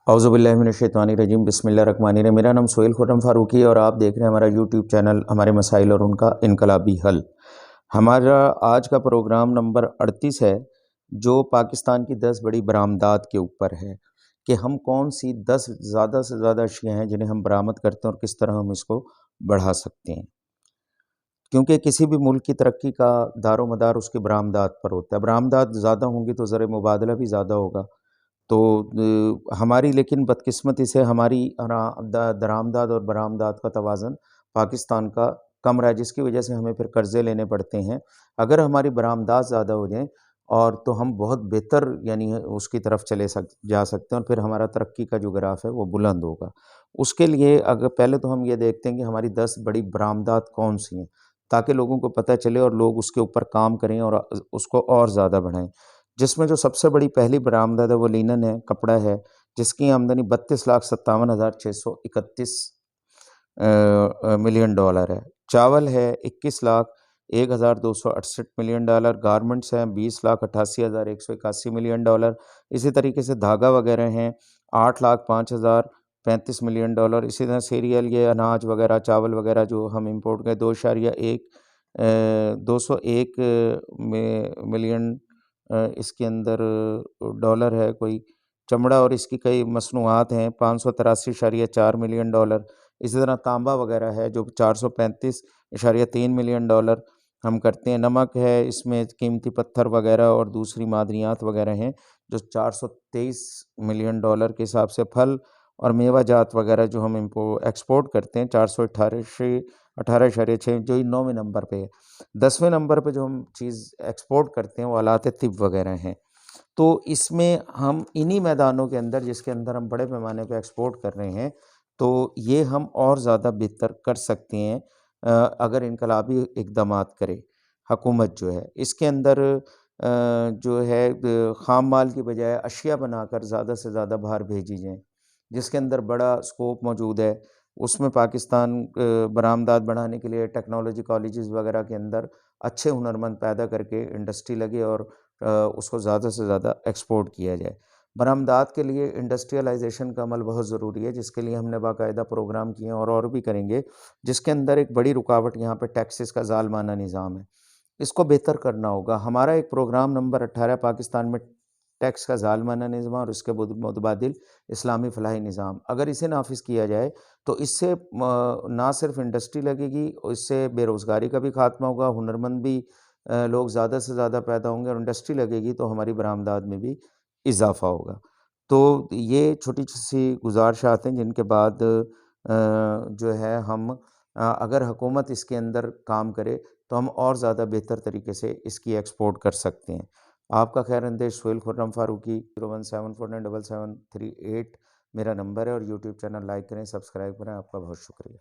औज़ुबिल्लाहिमिनश्शैतानिर्रजीम बिस्मिल्लाहिर्रहमानिर्रहीम। मेरा नाम सोहेल खुर्रम फारूकी है और आप देख रहे हैं हमारा यूट्यूब चैनल हमारे मसाइल और उनका इनकलाबी हल। हमारा आज का प्रोग्राम नंबर 38 है, जो पाकिस्तान की 10 बड़ी बरामदात के ऊपर है कि हम कौन सी 10 ज़्यादा से ज़्यादा अशिया हैं जिन्हें हम बरामद करते हैं और किस तरह हम इसको बढ़ा सकते हैं, क्योंकि किसी भी मुल्क की तरक्की का दारोमदार उसकी बरामदात पर होता है। बरामदात ज़्यादा होंगी तो ज़र मुबादला भी ज़्यादा होगा। तो हमारी लेकिन बदकिस्मती से हमारी दरामदाद और बरामदात का तवाज़न पाकिस्तान का कम रहा है, जिसकी वजह से हमें फिर कर्ज़े लेने पड़ते हैं। अगर हमारी बरामदात ज़्यादा हो जाएँ और तो हम बहुत बेहतर यानी उसकी तरफ जा सकते हैं और फिर हमारा तरक्की का जो ग्राफ है वो बुलंद होगा। उसके लिए अगर पहले तो हम ये देखते हैं कि हमारी 10 बड़ी बरामदात कौन सी हैं, ताकि लोगों को पता चले और लोग उसके ऊपर काम करें और उसको और ज़्यादा बढ़ाएँ। जिसमें जो सबसे बड़ी पहली बरामदत है वो लिनन है, कपड़ा है, जिसकी आमदनी 32,57,631 मिलियन डॉलर है। चावल है 21,01,268 मिलियन डॉलर। गारमेंट्स हैं 20,88,181 मिलियन डॉलर। इसी तरीके से धागा वगैरह हैं 8,05,035 मिलियन डॉलर। इसी तरह सीरियल, ये अनाज वगैरह, चावल वगैरह जो हम इंपोर्ट करें 201 मिलियन इसके अंदर डॉलर है। कोई चमड़ा और इसकी कई मसनूआत हैं 583.4 मिलियन डॉलर। इसी तरह तांबा वगैरह है जो 435.3 मिलियन डॉलर हम करते हैं। नमक है, इसमें कीमती पत्थर वगैरह और दूसरी मादनियात वगैरह हैं जो 423 मिलियन डॉलर के हिसाब से। फल और मेवा जात वगैरह जो हम एक्सपोर्ट करते हैं 418.6, जो 9वें नंबर पे है। 10वें नंबर पे जो हम चीज़ एक्सपोर्ट करते हैं वो आलात तिब वगैरह हैं। तो इसमें हम इन्हीं मैदानों के अंदर, जिसके अंदर हम बड़े पैमाने पे एक्सपोर्ट कर रहे हैं, तो ये हम और ज़्यादा बेहतर कर सकते हैं अगर इनकलाबी इक़दामात करे हुकूमत जो है। इसके अंदर जो है ख़ाम माल की बजाय अशिया बनाकर ज़्यादा से ज़्यादा बाहर भेजी जाएँ, जिसके अंदर बड़ा स्कोप मौजूद है। उसमें पाकिस्तान बरामदात बढ़ाने के लिए टेक्नोलॉजी कॉलेजेस वगैरह के अंदर अच्छे हुनरमंद पैदा करके इंडस्ट्री लगे और उसको ज़्यादा से ज़्यादा एक्सपोर्ट किया जाए। बरामदात के लिए इंडस्ट्रियलाइजेशन का अमल बहुत ज़रूरी है, जिसके लिए हमने बाकायदा प्रोग्राम किए हैं और भी करेंगे। जिसके अंदर एक बड़ी रुकावट यहाँ पे टैक्सेस का ज़ालिमाना निज़ाम है, इसको बेहतर करना होगा। हमारा एक प्रोग्राम नंबर 18 पाकिस्तान में टैक्स का ज़ालिमाना निज़ाम और उसके मुतबादिल इस्लामी फ़लाही निज़ाम, अगर इसे नाफिज़ किया जाए तो इससे ना सिर्फ इंडस्ट्री लगेगी, इससे बेरोज़गारी का भी खात्मा होगा, हुनरमंद भी लोग ज़्यादा से ज़्यादा पैदा होंगे और इंडस्ट्री लगेगी तो हमारी बरामदात में भी इजाफ़ा होगा। तो ये छोटी सी गुज़ारिशात हैं जिनके बाद जो है हम अगर हुकूमत इसके अंदर काम करे तो हम और ज़्यादा बेहतर तरीके से इसकी एक्सपोर्ट कर सकते हैं। आपका खैर-अंदेश सोहेल खुर्रम फारूकी। 017497738 मेरा नंबर है और यूट्यूब चैनल लाइक करें, सब्सक्राइब करें। आपका बहुत शुक्रिया।